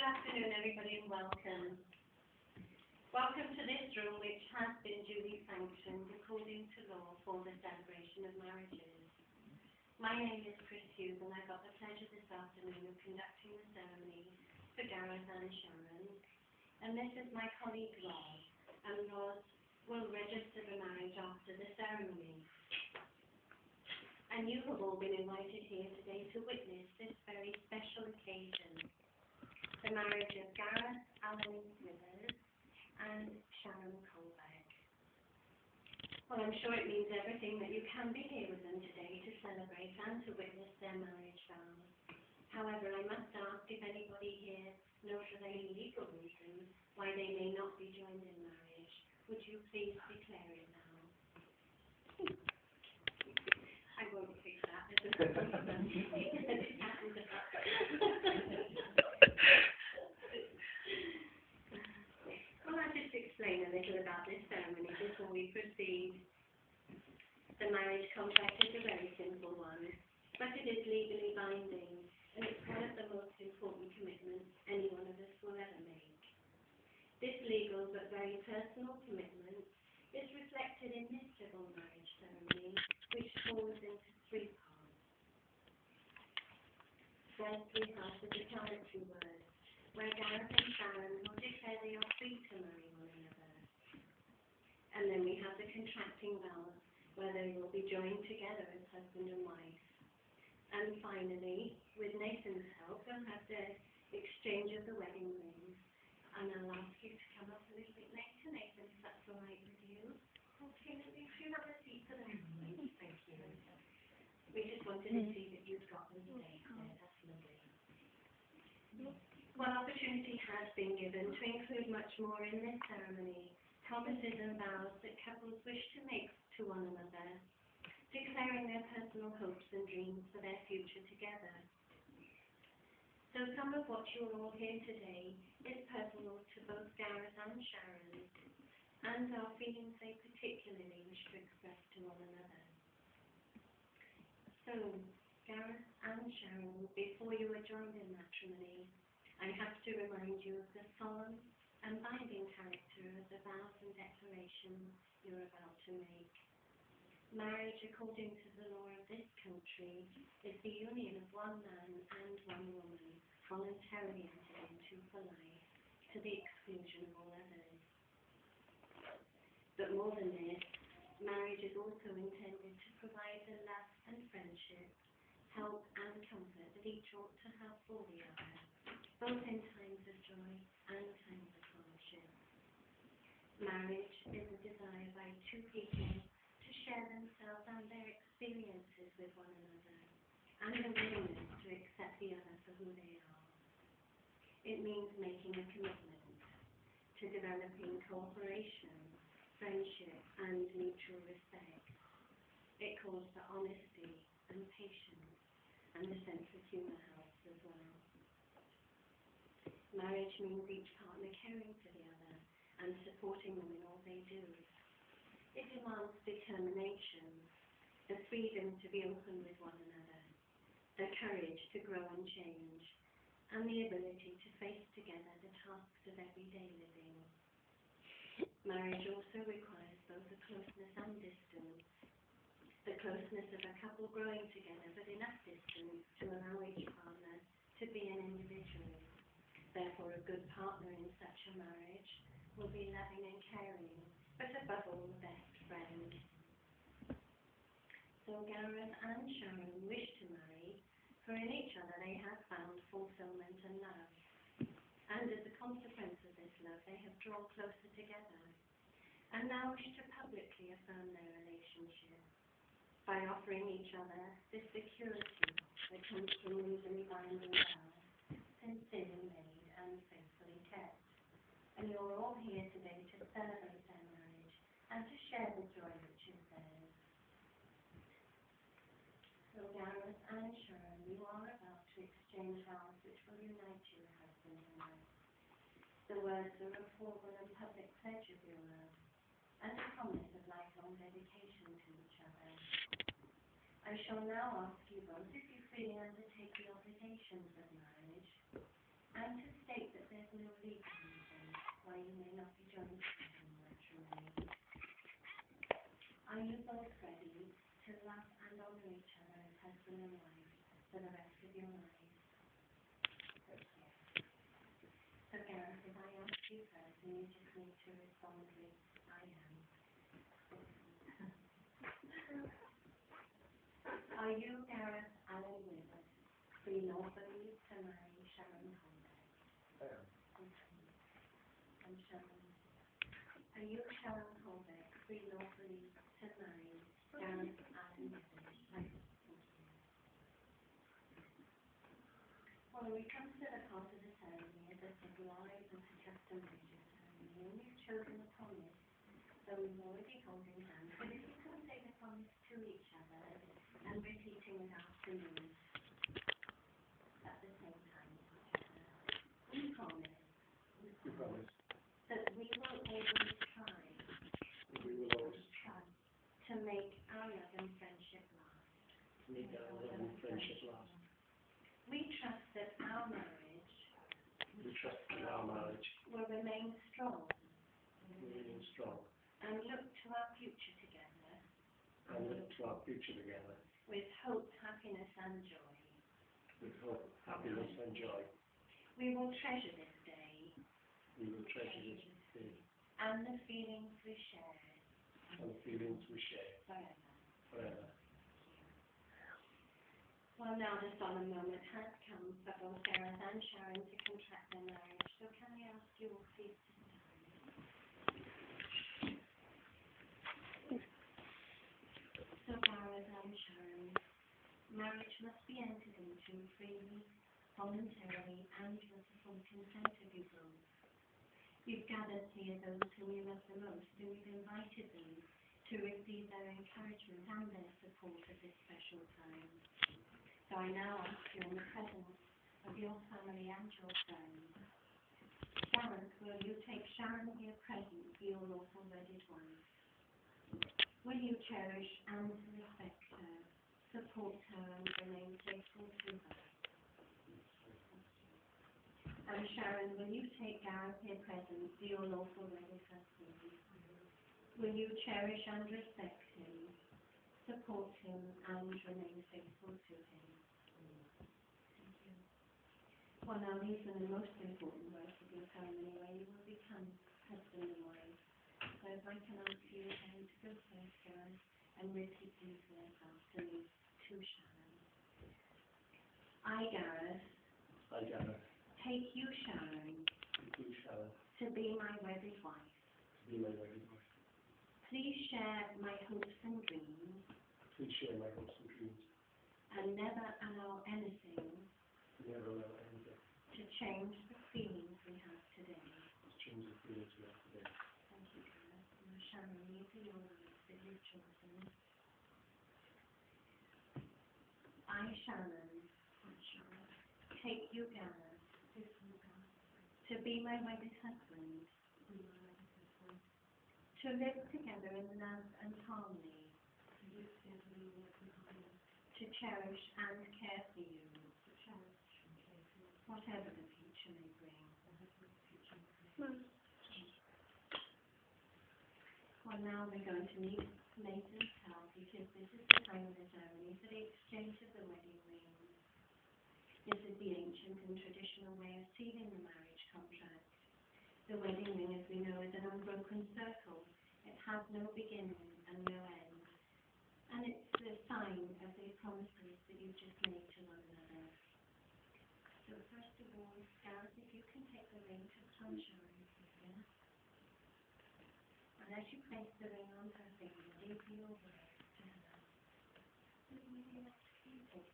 afternoon, everybody, and welcome. Welcome to this room, which has been duly sanctioned according to law for the celebration of marriages. My name is Chris Hughes, and I've got the pleasure this afternoon of conducting the ceremony for Gareth and Sharon. And this is my colleague Roz, and Roz will register the marriage after the ceremony. And you have all been invited here today to witness this very special occasion, the marriage of Gareth Allen Withers and Sharon Colbeck. Well, I'm sure it means everything that you can be here with them today to celebrate and to witness their marriage vows. However, I must ask if anybody here knows of any legal reasons why they may not be joined in marriage. Would you please declare it now? I won't say that. Well, I'll just explain a little about this ceremony before we proceed. The marriage contract is a very simple one, but it is legally binding, and it's one of the most important commitments any one of us will ever make. This legal but very personal commitment is reflected in this civil marriage ceremony, which falls into three parts. First, we have the declaratory word, where Gareth and Sharon will declare they are free to marry one another. And then we have the contracting vows, where they will be joined together as husband and wife. And finally, with Nathan's help, we'll have the exchange of the wedding rings. And I'll ask you to come up a little bit later, Nathan, if that's all right with you. Okay, let me have a seat for them. Thank you. We just wanted to see that you've got them today. That's lovely. Well, opportunity has been given to include much more in this ceremony, promises and vows that couples wish to make to one another, declaring their personal hopes and dreams for their future together. So some of what you'll all hear today is personal to both Gareth and Sharon, and are feelings they particularly wish to express to one another. So, Gareth and Sharon, before you are joined in matrimony, I have to remind you of the solemn and binding character of the vows and declarations you're about to make. Marriage, according to the law of this country, is the union of one man and one woman, voluntarily entered into for life, to the exclusion of all others. But more than this, marriage is also intended to provide the love and friendship, help and comfort that each ought to have for the other, both in times of joy and times of hardship. Marriage is a desire by two people to share themselves and their experiences with one another, and a willingness to accept the other for who they are. It means making a commitment to developing cooperation, friendship, and mutual respect. It calls for honesty and patience, and a sense of humour helps as well. Marriage means each partner caring for the other and supporting them in all they do. It demands determination, the freedom to be open with one another, the courage to grow and change, and the ability to face together the tasks of everyday living. Marriage also requires both a closeness and distance. The closeness of a couple growing together, but enough distance to allow each partner to be an individual. Therefore, a good partner in such a marriage will be loving and caring, but above all, the best friend. So Gareth and Sharon wish to marry, for in each other they have found fulfillment and love. And as a consequence of this love, they have drawn closer together, and now wish to publicly affirm their relationship by offering each other the security that comes from legally binding vows, sincerely made and faithfully kept. And you're all here today to celebrate their marriage and to share the joy which is theirs. So Gareth and Sharon, you are about to exchange vows which will unite you as husband and wife. The words are a formal and public pledge of your love, and a promise of lifelong dedication to each other. I shall now ask you both if you freely undertake the obligations of marriage, and to state that for the rest of your lives. So Gareth, if I ask you first, and you just need to respond with I am. Are you, Gareth Allen Withers, free lawfully to marry Sharon Holbeck? I am. And Sharon, are you, Sharon Holbeck, free lawfully to marry Gareth Allen Withers? I am. Well, we come to the part of the ceremony as a civilized and customary ceremony, and you've chosen a promise, though we've already holding hands. But if you can say the promise to each other and repeating it after me at the same time as each other, we promise that we will always try to make our love and friendship last. We trust that our marriage will remain strong and look to our future together with hope, happiness and joy. We will treasure this day and the feelings we share forever. Well, now the solemn moment has come for both Gareth and Sharon to contract their marriage. So can I ask you all please to stand? So Gareth and Sharon, marriage must be entered into freely, voluntarily, and with the full consent of you both. You've gathered here those whom you love the most, and you've invited them to receive their encouragement and their support at this special time. So I now ask you in the presence of your family and your friends, Gareth, will you take Sharon here present, your lawful wedded wife? Will you cherish and respect her, support her and remain faithful to her? And Sharon, will you take Gareth here present, your lawful wedded husband? Will you cherish and respect him, support him and remain faithful to him? Well, now these are the most important words of your ceremony, where you will become husband and wife. So if I can ask you again to go first, Gareth, and repeat these words after me to Sharon. I, Gareth, take you, Sharon, to be my wedded wife. Please share my hopes and dreams, and never allow anything to change the feelings we have today. Thank you, Gareth. Now, Sharon, these are your words that you've chosen. I, Sharon, take you, Gareth, to be my wedded husband, to live together in love and harmony, to cherish and care for you, whatever the future may bring. Well, now we're going to meet mate and tell, because this is the time of the ceremony for the exchange of the wedding rings. This is the ancient and traditional way of sealing the marriage contract. The wedding ring, as we know, is an unbroken circle. It has no beginning and no end. And it's the sign of the promises that you've just made to one another. So first of all, Gareth, if you can take the ring to Sharon's finger. And as you place the ring on her finger, these are your words to her. Would you like to take it?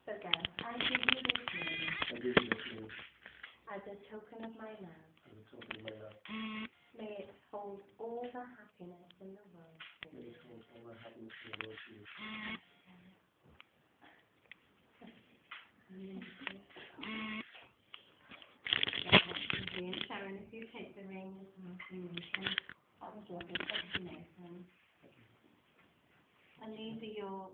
So Gareth, I give you this ring as a token of my love. May it hold all the happiness in the world for you. Sharon, if you take the ring as an affirmation, that was lovely. Thank you, Nathan. And these are your